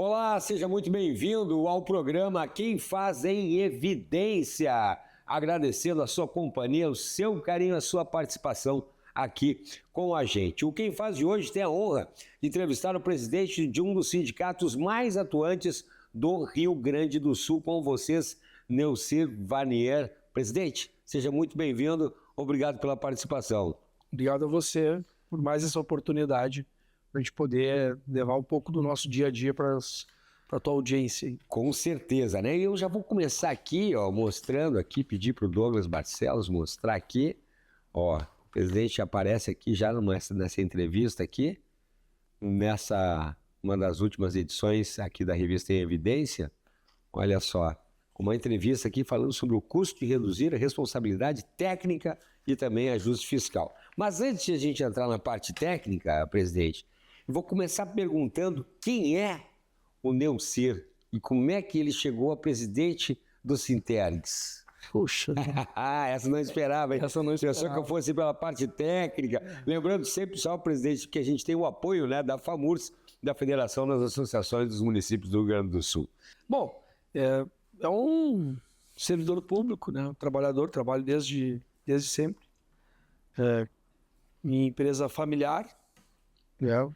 Olá, seja muito bem-vindo ao programa Quem Faz em Evidência. Agradecendo a sua companhia, o seu carinho, a sua participação aqui com a gente. O Quem Faz de hoje tem a honra de entrevistar o presidente de um dos sindicatos mais atuantes do Rio Grande do Sul, com vocês, Neucir Vanier. Presidente, seja muito bem-vindo, obrigado pela participação. Obrigado a você por mais essa oportunidade para a gente poder levar um pouco do nosso dia a dia para a tua audiência. Com certeza, né? Eu já vou começar aqui, ó, mostrando aqui, pedir para o Douglas Barcelos mostrar aqui, ó, o presidente aparece aqui já nessa entrevista aqui, uma das últimas edições aqui da revista Em Evidência, olha só, uma entrevista aqui falando sobre o custo de reduzir a responsabilidade técnica e também ajuste fiscal. Mas antes de a gente entrar na parte técnica, presidente, eu vou começar perguntando quem é o Neucir e como é que ele chegou a presidente do Sintergs. Puxa. Essa não esperava, hein? Essa não esperava. Pensou que eu fosse pela parte técnica. Lembrando sempre, só, presidente, que a gente tem o apoio, né, da FAMURS, da Federação das Associações dos Municípios do Rio Grande do Sul. Bom, é um servidor público, né? Um trabalhador, trabalho desde sempre. Minha empresa familiar, né?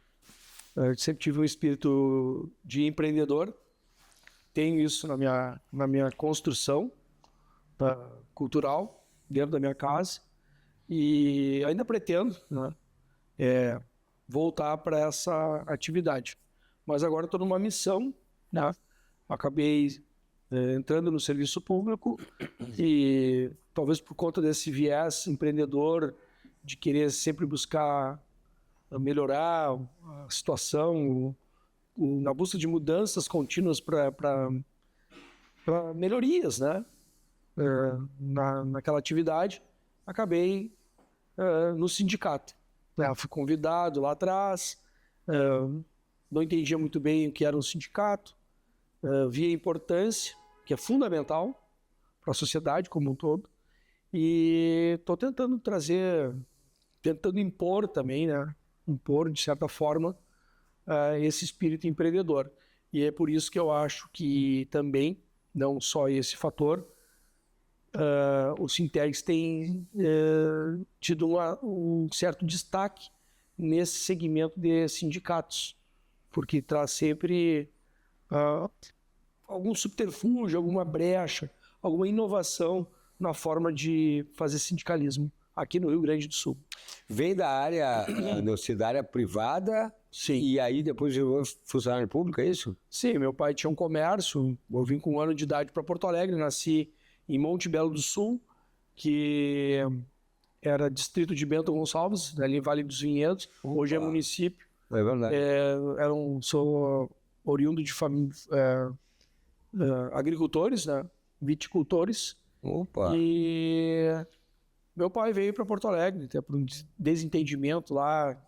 Eu sempre tive um espírito de empreendedor, tenho isso na minha construção cultural dentro da minha casa e ainda pretendo, né, voltar para essa atividade. Mas agora estou numa missão, né? Acabei entrando no serviço público e talvez por conta desse viés empreendedor de querer sempre buscar melhorar a situação, na busca de mudanças contínuas para melhorias, né? Naquela atividade, acabei no sindicato. Fui convidado lá atrás, não entendia muito bem o que era um sindicato, vi a importância, que é fundamental para a sociedade como um todo, e estou tentando impor também, né? Impor, de certa forma, esse espírito empreendedor. E é por isso que eu acho que também, não só esse fator, o Sintergs tem tido um certo destaque nesse segmento de sindicatos, porque traz sempre algum subterfúgio, alguma brecha, alguma inovação na forma de fazer sindicalismo aqui no Rio Grande do Sul. Vem da área, da área privada. Sim. E aí depois virou funcionário público, é isso? Sim, meu pai tinha um comércio, eu vim com 1 ano de idade para Porto Alegre, nasci em Monte Belo do Sul, que era distrito de Bento Gonçalves, ali em Vale dos Vinhedos. Opa. Hoje é município. É verdade. Sou oriundo de agricultores, né? Viticultores. Opa! E meu pai veio para Porto Alegre, até por um desentendimento lá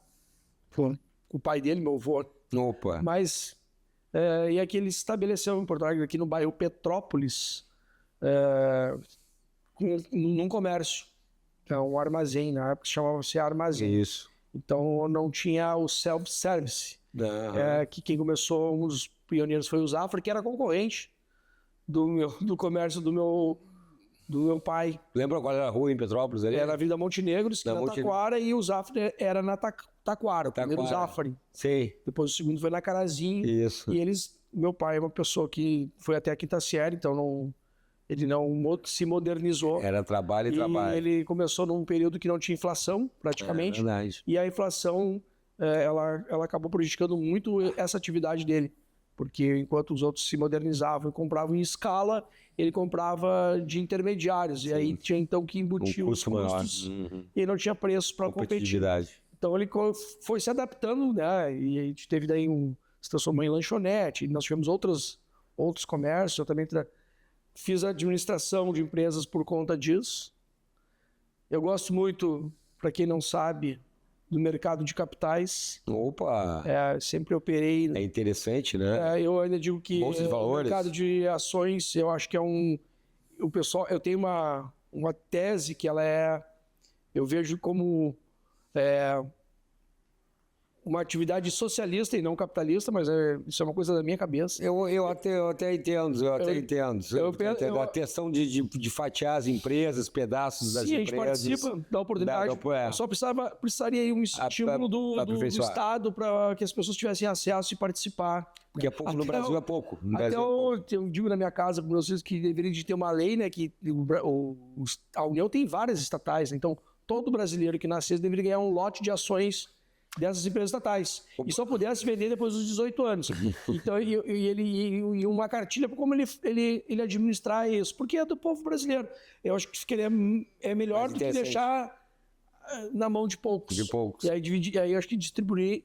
com o pai dele, meu avô. Opa! Mas, e aqui ele se estabeleceu em Porto Alegre, aqui no bairro Petrópolis, num comércio, um armazém, na época chamava-se armazém. Isso. Então não tinha o self-service, que quem começou, um dos pioneiros foi o Zafra, que era concorrente do comércio do meu pai. Lembra qual era a rua em Petrópolis ali? Era a Avenida Montenegros, que na Taquara, e o Zafra era na Taquara, o primeiro Zafra. Sim. Depois o segundo foi na Carazinho. Isso. E meu pai é uma pessoa que foi até a 5ª série, então ele não se modernizou. Era trabalho e trabalho. Ele começou num período que não tinha inflação, praticamente. É verdade. E a inflação, ela acabou prejudicando muito essa atividade dele. Porque enquanto os outros se modernizavam e compravam em escala, ele comprava de intermediários. Sim. E aí tinha então que embutir os custos. E ele não tinha preço para competir. Então ele foi se adaptando, né? E a gente teve daí se transformou em lanchonete. Nós tivemos outros comércios. Eu também fiz administração de empresas por conta disso. Eu gosto muito, para quem não sabe, do mercado de capitais. Opa! Sempre operei. É interessante, né? Eu ainda digo que o mercado de ações, eu acho que o pessoal, eu tenho uma tese que eu vejo como uma atividade socialista e não capitalista, mas isso é uma coisa da minha cabeça. Eu até entendo, a questão de fatiar as empresas, pedaços das Sim, empresas. Sim, a gente participa da oportunidade. Só precisaria aí um estímulo do Estado para que as pessoas tivessem acesso e participar. Porque é pouco no Brasil, é pouco. Eu digo na minha casa para meus filhos que deveria de ter uma lei, né, que a União tem várias estatais, né, então todo brasileiro que nascesse deveria ganhar um lote de ações dessas empresas estatais e só pudesse vender depois dos 18 anos. Então, e uma cartilha para como ele administrar isso, porque é do povo brasileiro. Eu acho que é melhor do que deixar na mão de poucos. E aí eu acho que distribuiria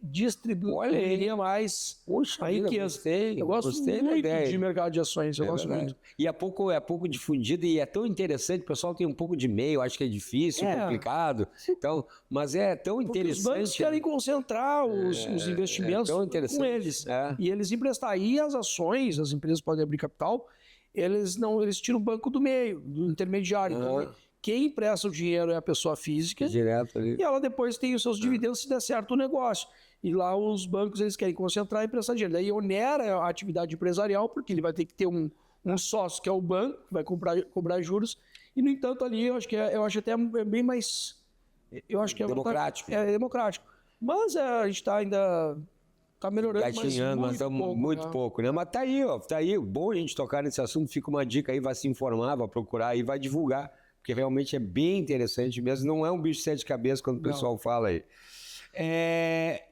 mais a riqueza. Eu gosto muito de mercado de ações, eu gosto muito. E é pouco difundido e é tão interessante, o pessoal tem um pouco de meio, acho que é difícil, complicado, então, mas é tão interessante. Os bancos querem concentrar os investimentos com eles. E eles emprestar. E as ações, as empresas podem abrir capital, eles tiram o banco do meio, do intermediário. Então, quem empresta o dinheiro é a pessoa física. Direto ali. E ela depois tem os seus dividendos se der certo o negócio. E lá os bancos eles querem concentrar e emprestar dinheiro. Daí onera a atividade empresarial, porque ele vai ter que ter um sócio que é o banco, que vai cobrar juros. E, no entanto, ali eu acho até bem mais... Eu acho que democrático. É democrático. Mas a gente ainda... Tá melhorando, mas muito pouco, né? Mas tá aí. Bom a gente tocar nesse assunto. Fica uma dica aí, vai se informar, vai procurar e vai divulgar. Porque realmente é bem interessante mesmo, não é um bicho de sete cabeças quando o pessoal fala aí.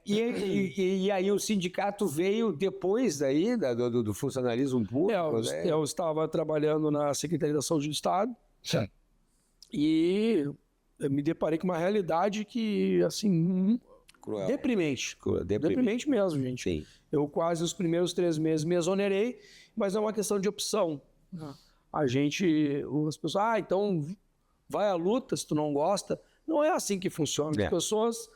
E aí o sindicato veio depois daí do funcionalismo público? Eu estava trabalhando na Secretaria da Saúde do Estado e eu me deparei com uma realidade que, assim, cruel. Deprimente mesmo, gente. Sim. Eu quase os primeiros 3 meses me exonerei, mas é uma questão de opção. As pessoas, então vai à luta se tu não gosta. Não é assim que funciona. As pessoas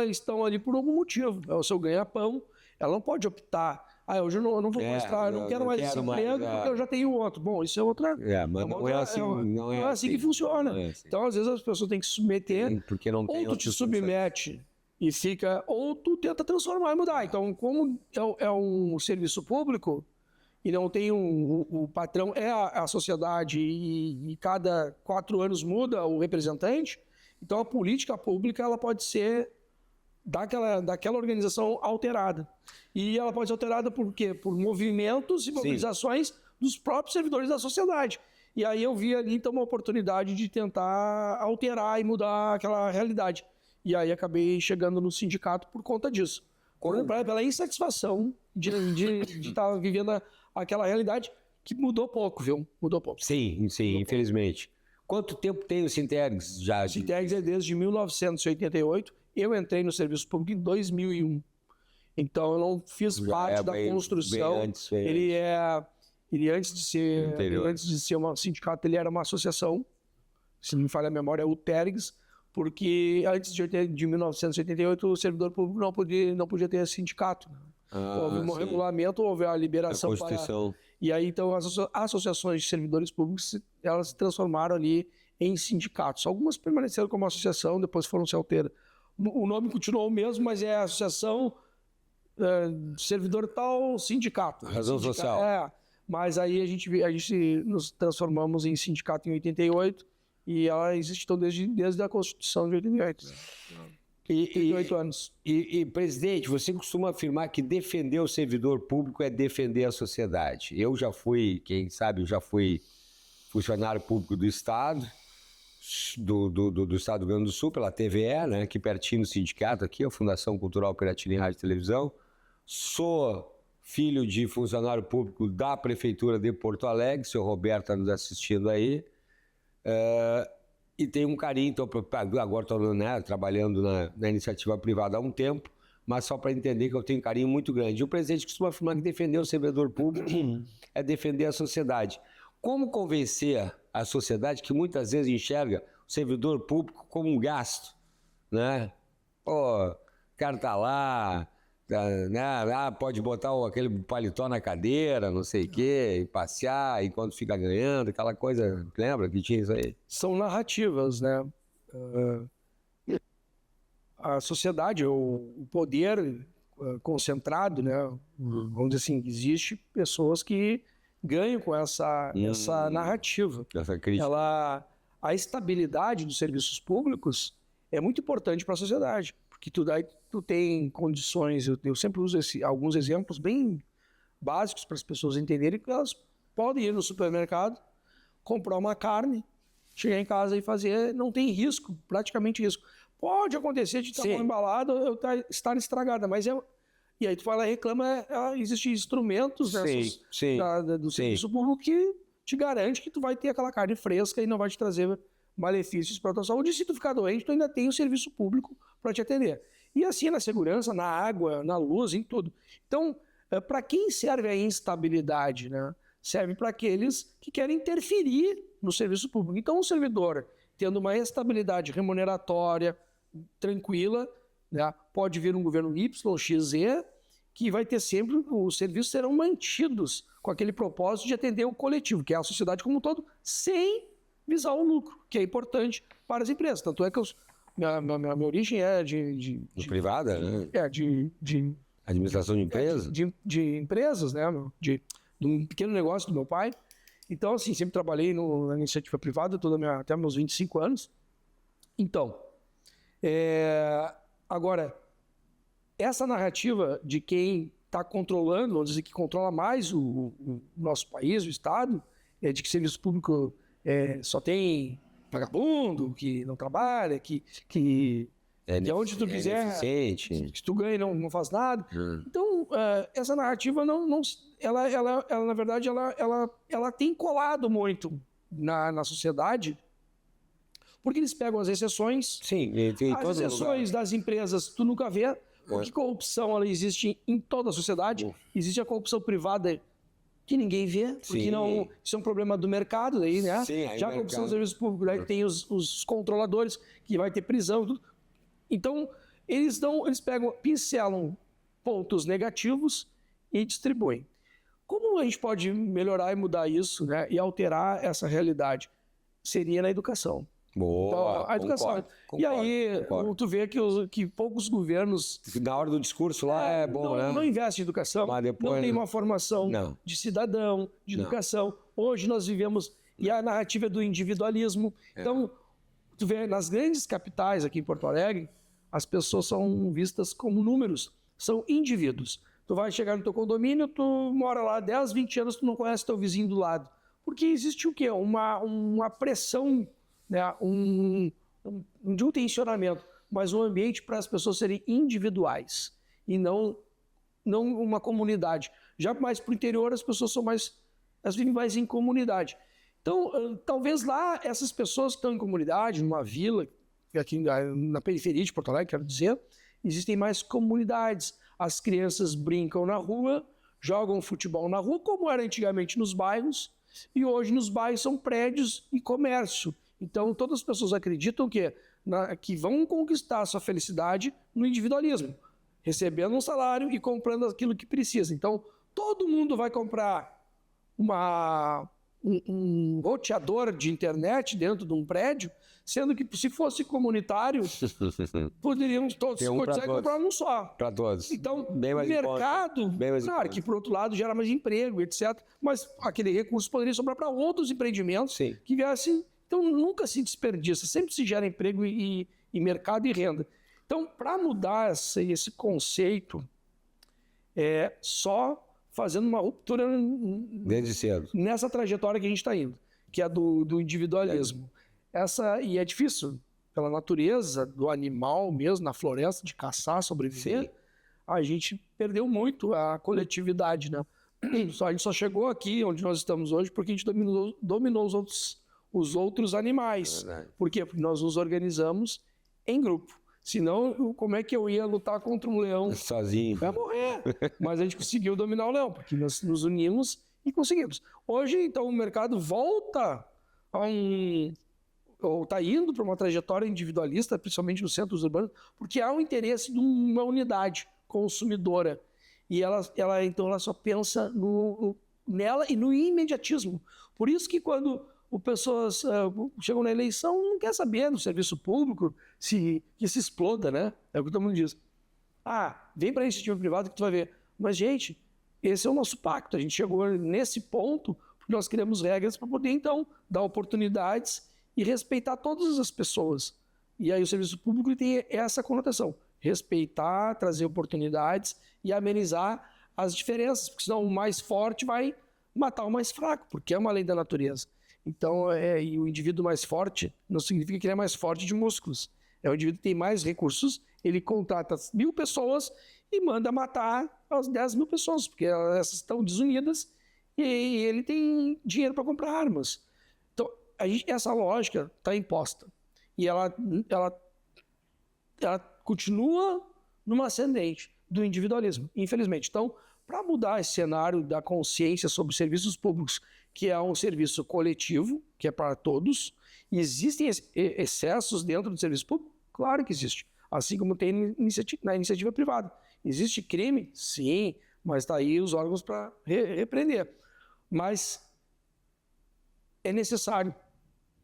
estão ali por algum motivo. É o seu ganha-pão. Ela não pode optar. Hoje eu não vou mostrar, eu não quero mais esse emprego porque eu já tenho outro. Bom, isso é outra... mas não é assim que funciona. Então, às vezes, as pessoas têm que se submeter. Porque não tem ou tu te submete e fica... Ou tu tenta transformar e mudar. Então, como é um serviço público... E não tem o patrão, é a sociedade, e cada 4 anos muda o representante, então a política pública ela pode ser daquela organização alterada. E ela pode ser alterada por quê? Por movimentos e mobilizações dos próprios servidores da sociedade. E aí eu vi ali então uma oportunidade de tentar alterar e mudar aquela realidade. E aí acabei chegando no sindicato por conta disso. Pela insatisfação de estar vivendo aquela realidade que mudou pouco, viu? Mudou pouco. Sim, infelizmente. Quanto tempo tem o Sintergs já? O Sintergs é desde 1988. Eu entrei no serviço público em 2001. Então eu não fiz parte da construção. Ele antes de ser um sindicato, ele era uma associação. Se não me falha a memória, é o Tergs. Porque antes de 1988 o servidor público não podia ter sindicato. Houve um regulamento, houve a liberação e aí então as associações de servidores públicos elas se transformaram ali em sindicatos. Algumas permaneceram como associação, depois foram se alterando. O nome continuou o mesmo, mas é a associação servidor tal sindicato. Razão social. Mas aí a gente nos transformamos em sindicato em 88 e ela existe então desde a Constituição de 88. 38 anos. E, presidente, você costuma afirmar que defender o servidor público é defender a sociedade. Eu já fui, quem sabe, funcionário público do Estado, do Estado do Rio Grande do Sul, pela TVE, né, aqui pertinho do sindicato, aqui, a Fundação Cultural Piratinha Rádio e Televisão. Sou filho de funcionário público da Prefeitura de Porto Alegre, o senhor Roberto está nos assistindo aí. E tenho um carinho, então, agora estou trabalhando na iniciativa privada há um tempo, mas só para entender que eu tenho um carinho muito grande. E o presidente costuma afirmar que defender o servidor público é defender a sociedade. Como convencer a sociedade que muitas vezes enxerga o servidor público como um gasto, né? O cara está lá, pode botar aquele paletó na cadeira, não sei o quê, e passear enquanto fica ganhando, aquela coisa, lembra que tinha isso aí? São narrativas, né? a sociedade, o poder concentrado, né? Vamos dizer assim, existe pessoas que ganham com essa narrativa. Essa crítica. A estabilidade dos serviços públicos é muito importante para a sociedade, porque tu tem condições, eu sempre uso alguns exemplos bem básicos para as pessoas entenderem que elas podem ir no supermercado, comprar uma carne, chegar em casa e fazer, não tem risco, praticamente risco. Pode acontecer de estar mal embalada ou estar estragada, mas e aí tu vai lá e reclama, existem instrumentos do serviço público que te garante que tu vai ter aquela carne fresca e não vai te trazer malefícios para a tua saúde. E se tu ficar doente, tu ainda tem o serviço público para te atender. E assim na segurança, na água, na luz, em tudo. Então, para quem serve a instabilidade, né? Serve para aqueles que querem interferir no serviço público. Então, o servidor, tendo uma estabilidade remuneratória tranquila, né? Pode vir um governo Y, X, Z, que vai ter sempre, os serviços serão mantidos com aquele propósito de atender o coletivo, que é a sociedade como um todo, sem visar o lucro, que é importante para as empresas. Tanto é que minha origem é de privada, né? De administração de empresas? De empresas, né? De um pequeno negócio do meu pai. Então, assim, sempre trabalhei na iniciativa privada até meus 25 anos. Então, agora, essa narrativa de quem está controlando, vamos dizer que controla mais o nosso país, o Estado, de que serviço público só tem vagabundo, que não trabalha, que onde tu quiser, se tu ganha não faz nada. Então, essa narrativa ela na verdade, ela tem colado muito na sociedade, porque eles pegam as exceções. Sim, as exceções das empresas tu nunca vê, porque corrupção ela existe em toda a sociedade. Existe a corrupção privada que ninguém vê, porque não, isso é um problema do mercado, daí, né? Sim, já a corrupção do serviço público, daí tem os controladores, que vai ter prisão, tudo. Então, eles pincelam pontos negativos e distribuem. Como a gente pode melhorar e mudar isso, né? E alterar essa realidade? Seria na educação. Boa, então, a educação. Concordo, e aí, tu vê que poucos governos... Na hora do discurso lá é bom, né? Não investe em educação, mas depois, não tem uma formação de cidadão, de educação. Hoje nós vivemos... E a narrativa é do individualismo. Então, tu vê, nas grandes capitais aqui em Porto Alegre, as pessoas são vistas como números, são indivíduos. Tu vai chegar no teu condomínio, tu mora lá 10, 20 anos, tu não conhece teu vizinho do lado. Porque existe o quê? Uma pressão, né? De um tensionamento, mas um ambiente para as pessoas serem individuais e não uma comunidade. Já mais para o interior, as pessoas elas vivem mais em comunidade. Então, talvez lá, essas pessoas que estão em comunidade, numa vila, aqui na periferia de Porto Alegre, quero dizer, existem mais comunidades. As crianças brincam na rua, jogam futebol na rua, como era antigamente nos bairros, e hoje nos bairros são prédios e comércio. Então, todas as pessoas acreditam que vão conquistar a sua felicidade no individualismo, recebendo um salário e comprando aquilo que precisa. Então, todo mundo vai comprar um roteador de internet dentro de um prédio, sendo que se fosse comunitário, poderíamos todos comprar um só. Para todos. Então, o mercado, claro que por outro lado gera mais emprego, etc. Mas aquele recurso poderia sobrar para outros empreendimentos que viessem. Então, nunca se desperdiça, sempre se gera emprego e mercado e renda. Então, para mudar esse conceito, é só fazendo uma ruptura desde cedo nessa trajetória que a gente está indo, que é do individualismo. E é difícil, pela natureza do animal mesmo, na floresta, de caçar, sobreviver, a gente perdeu muito a coletividade, né? A gente só chegou aqui, onde nós estamos hoje, porque a gente dominou os outros animais. Por quê? Porque nós nos organizamos em grupo. Senão, como é que eu ia lutar contra um leão? Sozinho. Vai morrer. Mas a gente conseguiu dominar o leão, porque nós nos unimos e conseguimos. Hoje, então, o mercado volta ou está indo para uma trajetória individualista, principalmente nos centros urbanos, porque há um interesse de uma unidade consumidora. E ela só pensa nela e no imediatismo. Por isso que quando pessoas chegam na eleição, não quer saber do serviço público, que se exploda, né? É o que todo mundo diz. Vem para a iniciativa privada que tu vai ver. Mas, gente, esse é o nosso pacto. A gente chegou nesse ponto porque nós criamos regras para poder, então, dar oportunidades e respeitar todas as pessoas. E aí o serviço público tem essa conotação. Respeitar, trazer oportunidades e amenizar as diferenças, porque senão o mais forte vai matar o mais fraco, porque é uma lei da natureza. Então, e o indivíduo mais forte não significa que ele é mais forte de músculos. É o indivíduo que tem mais recursos, ele contrata 1.000 pessoas e manda matar as 10.000 pessoas, porque elas estão desunidas e ele tem dinheiro para comprar armas. Então, essa lógica está imposta. E ela continua numa ascendente do individualismo, infelizmente. Então, para mudar esse cenário da consciência sobre serviços públicos, que é um serviço coletivo, que é para todos, existem excessos dentro do serviço público? Claro que existe. Assim como tem na iniciativa privada. Existe crime? Sim, mas está aí os órgãos para repreender. Mas é necessário,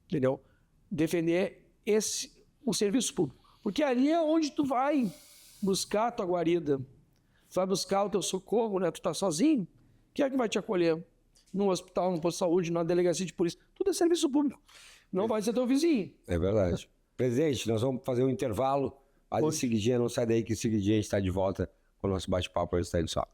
entendeu? Defender o serviço público. Porque ali é onde tu vai buscar a tua guarida, tu vai buscar o teu socorro, né? Tu está sozinho, quem é que vai te acolher? Num hospital, num posto de saúde, numa delegacia de polícia, tudo é serviço público. Não vai ser teu vizinho. É verdade. Presidente, nós vamos fazer um intervalo, mas em seguidinha, não sai daí que em seguidinha a gente está de volta com o nosso bate-papo aí do Estado Só.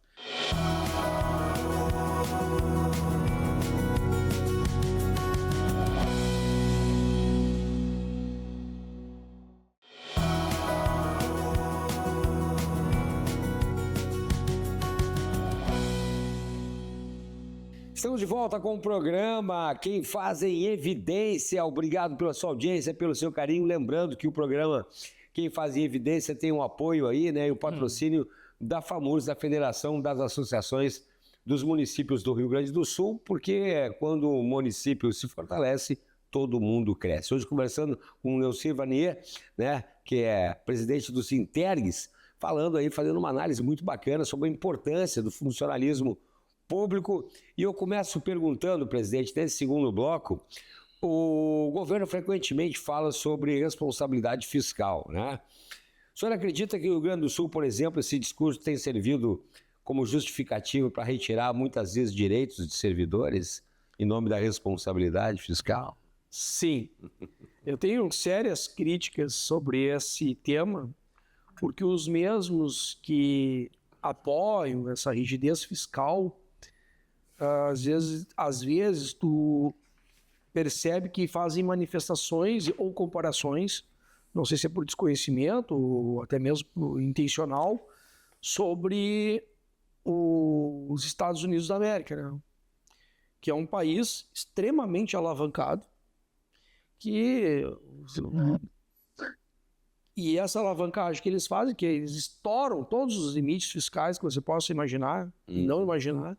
Estamos de volta com o programa Quem Faz em Evidência. Obrigado pela sua audiência, pelo seu carinho. Lembrando que o programa Quem Faz em Evidência tem um apoio aí, né? E o patrocínio da FAMURS, da Federação das Associações dos Municípios do Rio Grande do Sul, porque quando o município se fortalece, todo mundo cresce. Hoje conversando com o Neucir Vanier, né? Que é presidente do Sintergues, falando aí, fazendo uma análise muito bacana sobre a importância do funcionalismo público. E eu começo perguntando, presidente, nesse segundo bloco, o governo frequentemente fala sobre responsabilidade fiscal, né? O senhor acredita que o Rio Grande do Sul, por exemplo, esse discurso tem servido como justificativo para retirar muitas vezes direitos de servidores em nome da responsabilidade fiscal? Sim. Eu tenho sérias críticas sobre esse tema, porque os mesmos que apoiam essa rigidez fiscal, às vezes tu percebe que fazem manifestações ou comparações, não sei se é por desconhecimento ou até mesmo intencional, sobre os Estados Unidos da América, né? Que é um país extremamente alavancado, e essa alavancagem que eles fazem, que eles estouram todos os limites fiscais que você possa imaginar e não imaginar,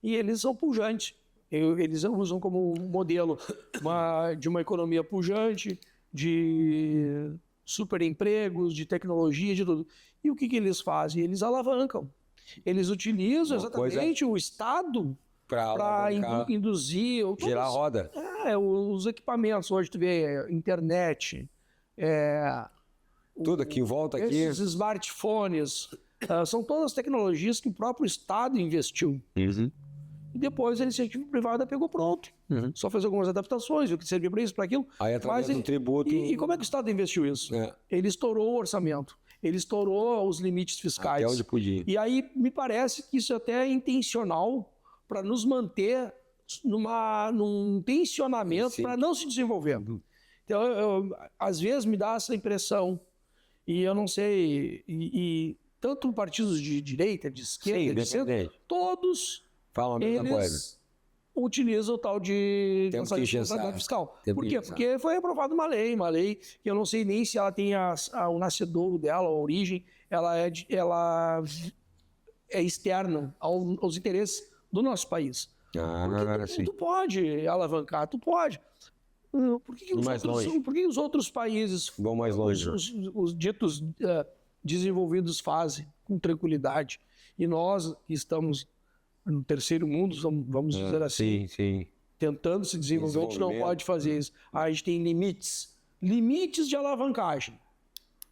e eles são pujantes. Eles usam como modelo de uma economia pujante, de super empregos, de tecnologia, de tudo. E o que eles fazem? Eles alavancam. Eles utilizam exatamente o Estado para induzir... Gerar roda. Os equipamentos. Hoje tu vê internet, tudo aqui em volta aqui. Esses smartphones, são todas tecnologias que o próprio Estado investiu. E depois a iniciativa privada pegou pronto. Só fez algumas adaptações, o que servia para isso, para aquilo. Aí através do tributo... E como é que o Estado investiu isso? Ele estourou o orçamento. Ele estourou os limites fiscais. Até onde podia. E aí me parece que isso até é intencional para nos manter num tensionamento para não se desenvolver. Então, às vezes me dá essa impressão, e eu não sei, e tanto partidos de direita, de esquerda, de centro, todos falam a mesma coisa. Utilizam o tal de responsabilidade fiscal. Por quê? Porque foi aprovada uma lei que eu não sei nem se ela tem o nascedouro dela, a origem, ela é externa aos interesses do nosso país. Tu pode alavancar, tu pode. Por que os outros países vão mais longe? Os ditos desenvolvidos fazem com tranquilidade. E nós que estamos no terceiro mundo, vamos dizer assim, tentando se desenvolver, a gente não pode fazer isso. A gente tem limites de alavancagem.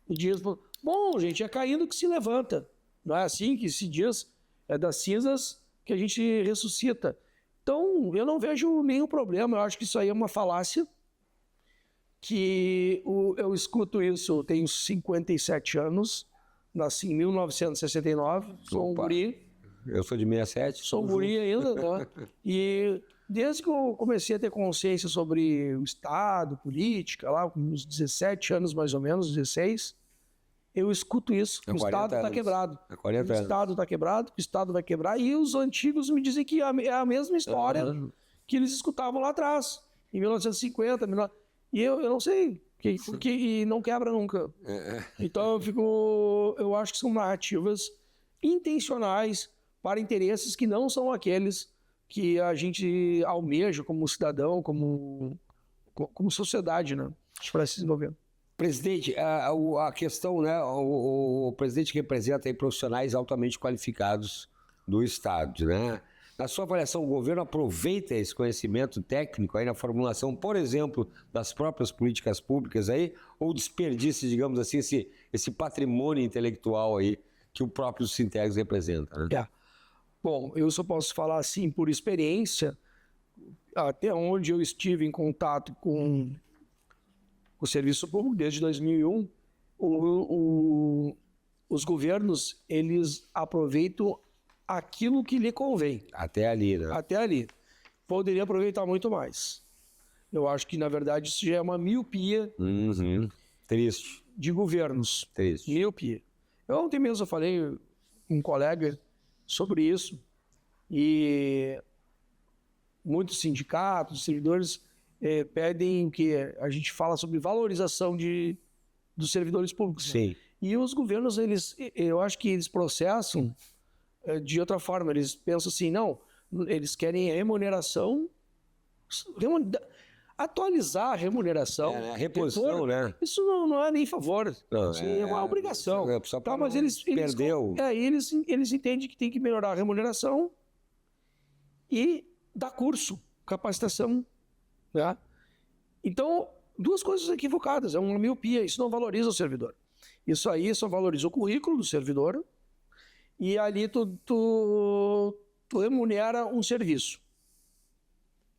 E diz, bom, gente, é caindo que se levanta. Não é assim que se diz? É das cinzas que a gente ressuscita. Então, eu não vejo nenhum problema. Eu acho que isso aí é uma falácia. Eu escuto isso, eu tenho 57 anos, nasci em 1969, sou um guri. Eu sou de 67. Sou um guri ainda, né? E desde que eu comecei a ter consciência sobre o Estado, política, lá com uns 17 anos mais ou menos, 16, eu escuto isso, que o Estado está quebrado. O Estado está quebrado, que o Estado vai quebrar. E os antigos me dizem que é a mesma história que eles escutavam lá atrás, em 1950, e eu não sei, porque e não quebra nunca. Então eu acho que são narrativas intencionais para interesses que não são aqueles que a gente almeja como cidadão, como sociedade, né? Para se desenvolver. Presidente, a questão, né? O presidente representa aí profissionais altamente qualificados do Estado, né? Na sua avaliação, o governo aproveita esse conhecimento técnico aí na formulação, por exemplo, das próprias políticas públicas aí, ou desperdiça, digamos assim, esse patrimônio intelectual aí que o próprio Sintex representa, né? Bom, eu só posso falar assim por experiência, até onde eu estive em contato com o serviço público desde 2001, os governos, eles aproveitam aquilo que lhe convém. Até ali, né? Até ali. Poderia aproveitar muito mais. Eu acho que, na verdade, isso já é uma miopia Triste. de governos. Triste. Miopia. Ontem mesmo eu falei com um colega sobre isso e muitos sindicatos, servidores pedem que a gente fala sobre valorização dos servidores públicos. Sim. Né? E os governos, eu acho que eles processam de outra forma. Eles pensam assim, não, eles querem remuneração, atualizar a remuneração. A reposição, né? Isso não é nem favor, não, isso é uma obrigação. Tá, mas eles perdeu. Eles entendem que tem que melhorar a remuneração e dar curso, capacitação. Né? Então, duas coisas equivocadas, é uma miopia, isso não valoriza o servidor. Isso aí só valoriza o currículo do servidor e ali tu remunera um serviço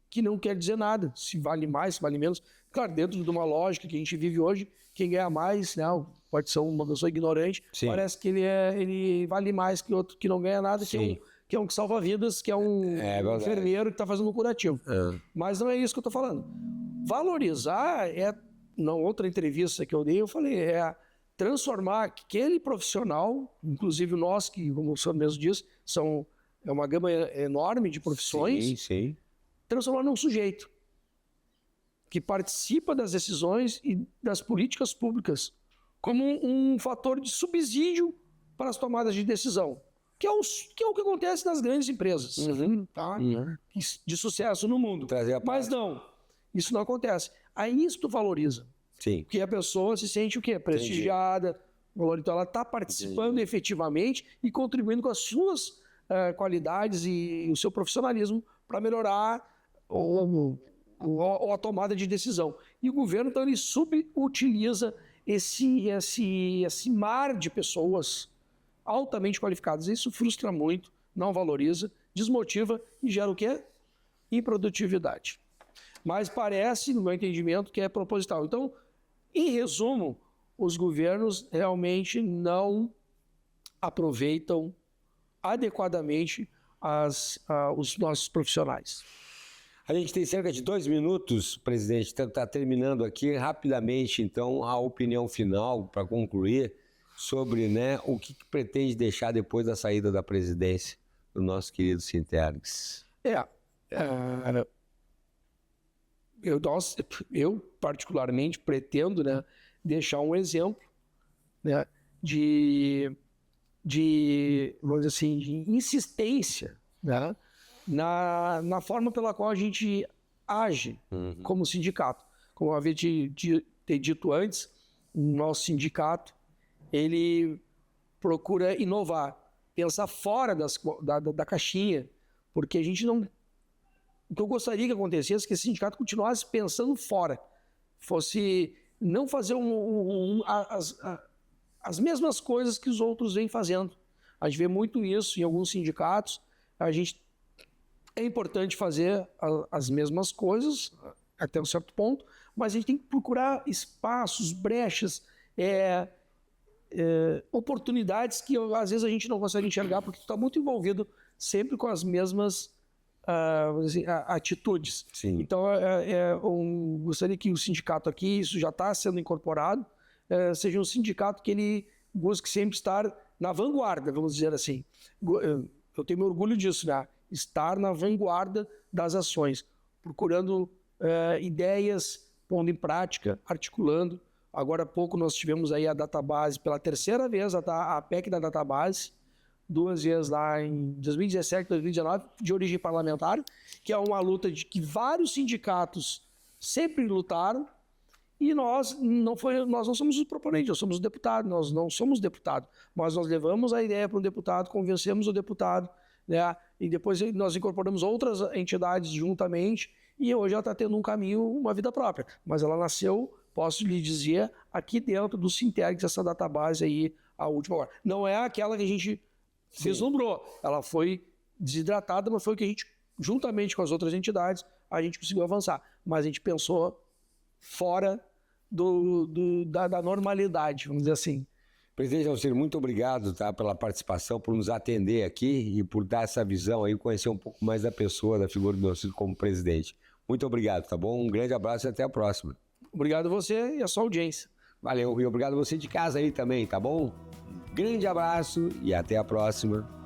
que não quer dizer nada, se vale mais, se vale menos. Claro, dentro de uma lógica que a gente vive hoje, quem ganha mais, né, pode ser uma pessoa ignorante, sim, parece que ele vale mais que outro que não ganha nada, que é um que salva vidas, que é um enfermeiro que está fazendo um curativo. Mas não é isso que eu estou falando. Valorizar na outra entrevista que eu dei, eu falei, transformar aquele profissional, inclusive nós, que, como o senhor mesmo disse, é uma gama enorme de profissões, sim. Transformar num sujeito que participa das decisões e das políticas públicas como um fator de subsídio para as tomadas de decisão, que é o que acontece nas grandes empresas, tá? De sucesso no mundo. Mas não, isso não acontece. Aí isso tu valoriza. Sim. Porque a pessoa se sente o quê? Prestigiada. Então ela está participando efetivamente e contribuindo com as suas qualidades e o seu profissionalismo para melhorar a tomada de decisão. E o governo, então, ele subutiliza esse mar de pessoas altamente qualificadas. Isso frustra muito, não valoriza, desmotiva e gera o quê? Improdutividade. Mas parece, no meu entendimento, que é proposital. Então, em resumo, os governos realmente não aproveitam adequadamente os nossos profissionais. A gente tem cerca de 2 minutos, presidente, está terminando aqui rapidamente, então, a opinião final para concluir sobre, né, o que pretende deixar depois da saída da presidência do nosso querido Sintergs. Eu particularmente pretendo, né, deixar um exemplo, né, de vamos dizer assim, de insistência, né, na forma pela qual a gente age como sindicato. Como eu havia dito antes, o nosso sindicato ele procura inovar, pensar fora da caixinha, porque a gente o que eu gostaria que acontecesse é que esse sindicato continuasse pensando fora, fosse não fazer as mesmas coisas que os outros vêm fazendo. A gente vê muito isso em alguns sindicatos. É importante fazer as mesmas coisas até um certo ponto, mas a gente tem que procurar espaços, brechas, oportunidades que às vezes a gente não consegue enxergar porque está muito envolvido sempre com as mesmas atitudes. Sim. Então, gostaria que o sindicato aqui, isso já está sendo incorporado, seja um sindicato que ele busque sempre estar na vanguarda, vamos dizer assim. Eu tenho orgulho disso, né? Estar na vanguarda das ações, procurando ideias, pondo em prática, articulando. Agora há pouco nós tivemos aí a database, pela terceira vez, a PEC da database, 2 vezes lá em 2017 e 2019, de origem parlamentar, que é uma luta de que vários sindicatos sempre lutaram, e nós não somos os proponentes, nós somos os deputados, nós não somos deputados, mas nós levamos a ideia para um deputado, convencemos o deputado, né? E depois nós incorporamos outras entidades juntamente, e hoje ela está tendo um caminho, uma vida própria. Mas ela nasceu, posso lhe dizer, aqui dentro do Sintergs, essa database aí, a última hora. Não é aquela que a gente vislumbrou, ela foi desidratada, mas foi o que a gente, juntamente com as outras entidades, a gente conseguiu avançar. Mas a gente pensou fora da normalidade, vamos dizer assim. Presidente Alcir, muito obrigado, tá, pela participação, por nos atender aqui e por dar essa visão aí, conhecer um pouco mais da pessoa, da figura do Alcir como presidente. Muito obrigado, tá bom? Um grande abraço e até a próxima. Obrigado a você e a sua audiência. Valeu, e obrigado a você de casa aí também, tá bom? Grande abraço e até a próxima.